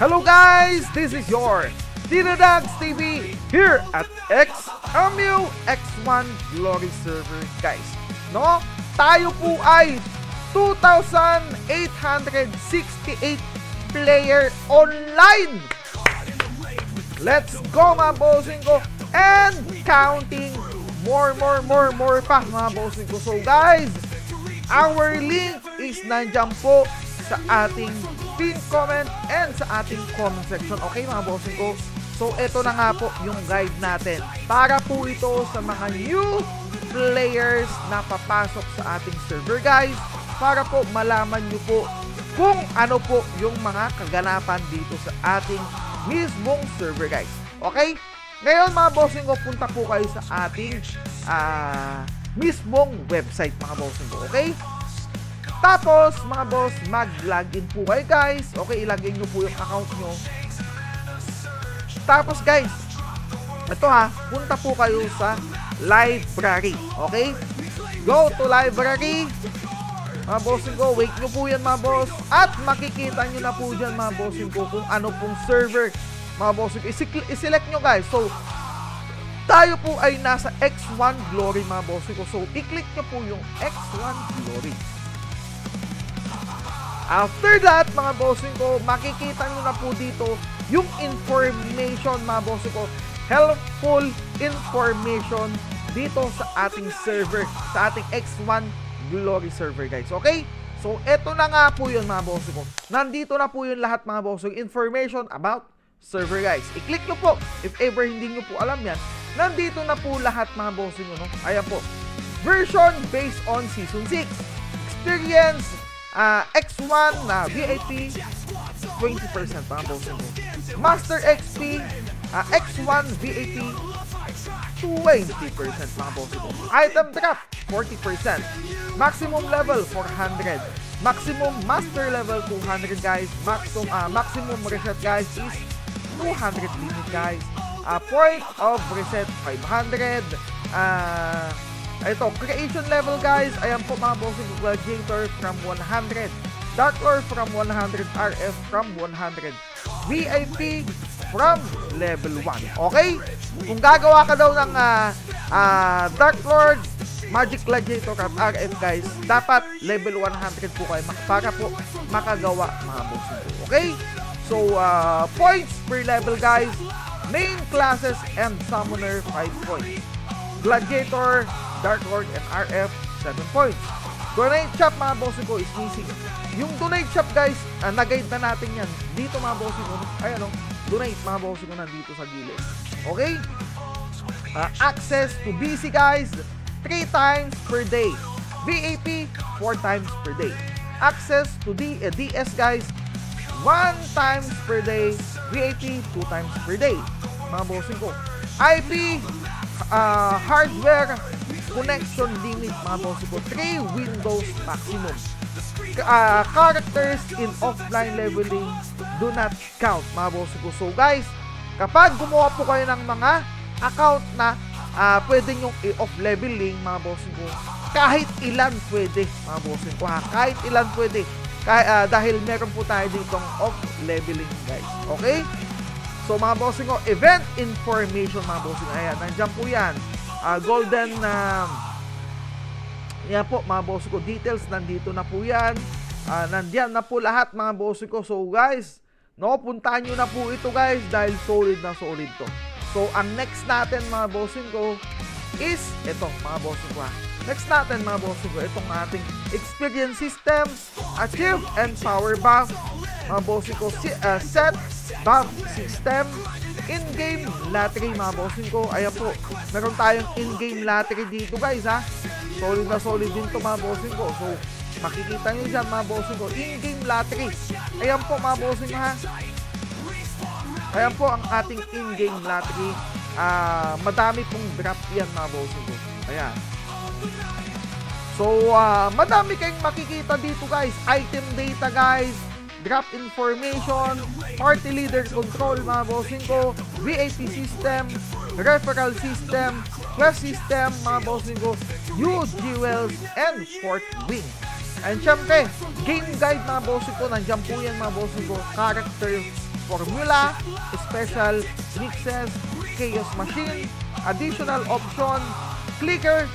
Hello guys, this is your Dinadags TV here at XMU X1 Glory Server guys. No, tayo po ay 2,868 player online. Let's go mga bossing ko, and counting more pa mga bossing ko. So guys, our link is nandyan po sa ating pin comment and sa ating comment section. Okay mga bossing ko? So ito na nga po yung guide natin. Para po ito sa mga new players na papasok sa ating server guys. Para po malaman nyo po kung ano po yung mga kaganapan dito sa ating mismong server guys. Okay? Ngayon mga bossing ko, punta po kayo sa ating mismong website mga bossing ko. Okay? Tapos, mga boss, mag-login po kayo guys. Okay, ilagay nyo po yung account nyo. Tapos guys, ito ha, punta po kayo sa library. Okay? Go to library. Mga bossing ko, wait nyo po yan mga boss. At makikita nyo na po dyan mga bossing ko kung ano pong server. Mga bossing ko, iselect nyo guys. So, tayo po ay nasa X1 Glory mga bossing ko. So, i-click nyo po yung X1 Glory. After that, mga bossing ko, makikita nyo na po dito yung information, mga bossing ko. Helpful information dito sa ating server, sa ating X1 Glory server, guys. Okay? So, eto na nga po yun, mga bossing ko. Nandito na po yun lahat, mga bossing, information about server, guys. I-click nyo po. If ever hindi nyo po alam yan, nandito na po lahat, mga bossing ko. No? Ayan po. Version based on Season 6. Experience X1 na VIP 20% mga bossing ko. Master XP X1 VIP 20% mga bossing ko. Item drop 40%. Maximum level 400. Maximum master level 200 guys. Maximum reset guys is 200 limit guys. Point of reset 500. Ito, creation level guys, ayan po mga bossing ko, Gladiator from 100, Dark Lord from 100, RF from 100, VIP from level 1. Okay? Kung gagawa ka daw ng Dark Lord, Magic Gladiator at RF guys, dapat level 100 po kayo para po makagawa mga bossing ko. Okay? So, points per level guys, main classes and summoner 5 points. Gladiator, Dark Lord, and RF, 7 points. Donate shop, mga bossing ko, is missing. Yung donate shop, guys, nag-guide na natin yan. Dito, mga bossing ko, ayan o, donate, mga bossing ko, nandito sa gilid. Okay? Access to BC, guys, 3 times per day. VAP, 4 times per day. Access to DS, guys, 1 times per day. VAP, 2 times per day. Mga bossing ko. IP, hardware connection limit, mga bossing ko, 3 Windows maximum. Characters in offline leveling do not count, mga bossing ko. So guys, kapag gumawa po kayo ng mga account na pwede nyong i-off leveling, mga bossing ko, kahit ilan pwede, mga bossing ko ha, kahit ilan pwede, dahil meron po tayo ditong off leveling guys. Okay? So mga bossing ko, event information, mga bossing, ayan, nandyan po yan. Golden, yan po mga bossing ko, details, nandito na po yan. Nandiyan na po lahat mga bossing ko. So guys, no, puntahan nyo na po ito guys, dahil solid na solid to. So ang next natin mga bossing ko is ito mga bossing ko ha. Next natin mga bossing ko, itong ating experience system, achieve and power buff, mga bossing ko, set buff system, in-game lottery, mga bossing ko. Ayan po, meron tayong in-game lottery dito guys ha. Solid na solid din to mga bossing ko. So makikita nyo dyan mga bossing ko, in-game lottery. Ayan po mga bossing ha. Ayan po ang ating in-game lottery. Madami pong drop yan mga bossing ko. Ayan. So madami kayong makikita dito guys. Item data guys, drop information, party leader control, mga bossing ko, VIP system, referral system, quest system, mga bossing ko, new jewels, and fourth wing. And syempre, game guide mga bossing ko, nandiyan po yan mga bossing ko, character formula, special mixes, chaos machine, additional option, clicker,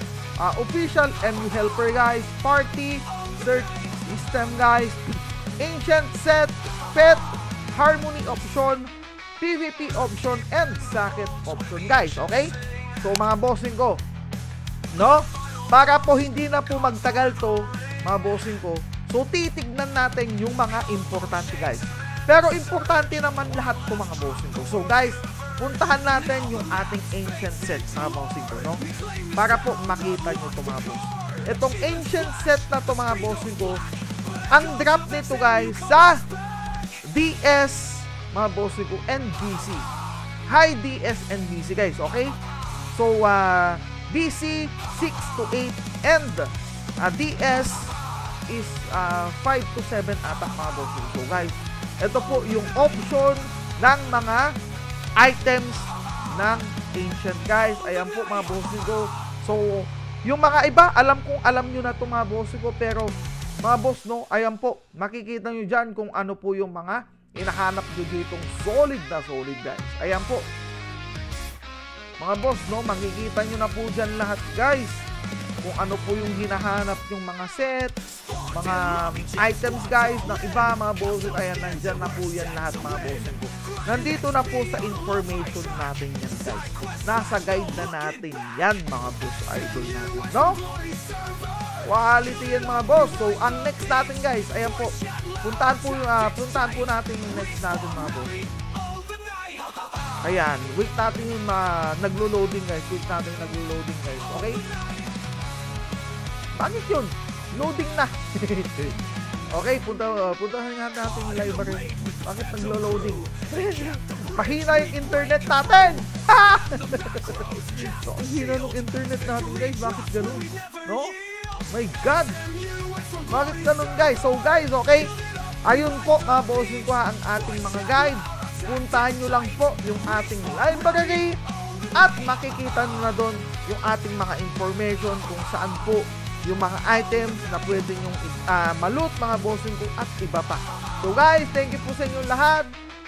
official MU helper guys, party, search system guys, ancient set, pet, harmony option, PvP option, and socket option guys, okay? So mga bossing ko, no? Para po hindi na po magtagal to, mga bossing ko, so titignan natin yung mga importante guys. Pero importante naman lahat po mga bossing ko. So guys, puntahan natin yung ating ancient set mga bossing ko, no? Para po makita nyo ito mga boss. Itong ancient set na to mga bossing ko, ang drop nito guys sa DS mga bossing ko and BC. High DS and BC guys, okay? So BC 6 to 8 and DS is 5 to 7 ata mga bossing. So guys, ito po yung option ng mga items ng ancient guys. Ayan po mga bossing ko. So yung mga iba, alam nyo na ito mga bossing ko, pero mga boss, no, ayan po, makikita nyo dyan kung ano po yung mga hinahanap nyo ditong solid na solid guys. Ayan po mga boss, no, makikita nyo na po dyan lahat guys kung ano po yung hinahanap yung mga set, mga items guys ng iba mga boss. Ayan, nandyan na po yan lahat mga boss ko. Nandito na po sa information natin yan guys. Nasa guide na natin yan mga boss idol natin, no? Quality yan mga boss. So ang next natin guys, ayan po, puntahan po natin yung next natin mga boss. Ayan, wait natin yung naglo-loading guys. Okay? Bakit yun? Loading na. Okay, puntahan nga natin yung library. Bakit naglo-loading? Mahina yung internet natin! So, ang hina ng internet natin guys. Bakit ganun? No? My God! Bakit ganun guys? So guys, okay? Ayun po mga bossing ko ang ating mga guide. Puntahan nyo lang po yung ating library at makikita nyo na doon yung ating mga information kung saan po yung mga items na pwede nyong maloot mga bossing ko at iba pa. So guys, thank you po sa inyo lahat.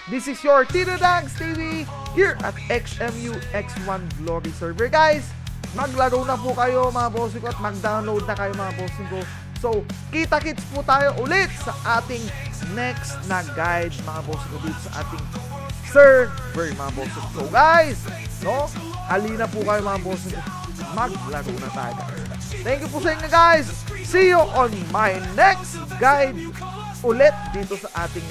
This is your Tito Dags TV here at XMU X1 Glory Server guys. Maglaro na po kayo mga bossing ko at mag-download na kayo mga bossing ko. So, kita-kits po tayo ulit sa ating next na guide mga bossing ko dito sa ating server mga bossing ko. So guys, no? Halina po kayo mga bossing ko. Maglaro na tayo guys. Thank you po sa inyo guys. See you on my next guide ulit dito sa ating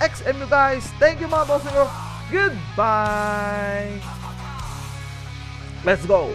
XMU guys. Thank you mga bossing ko. Goodbye. Let's go.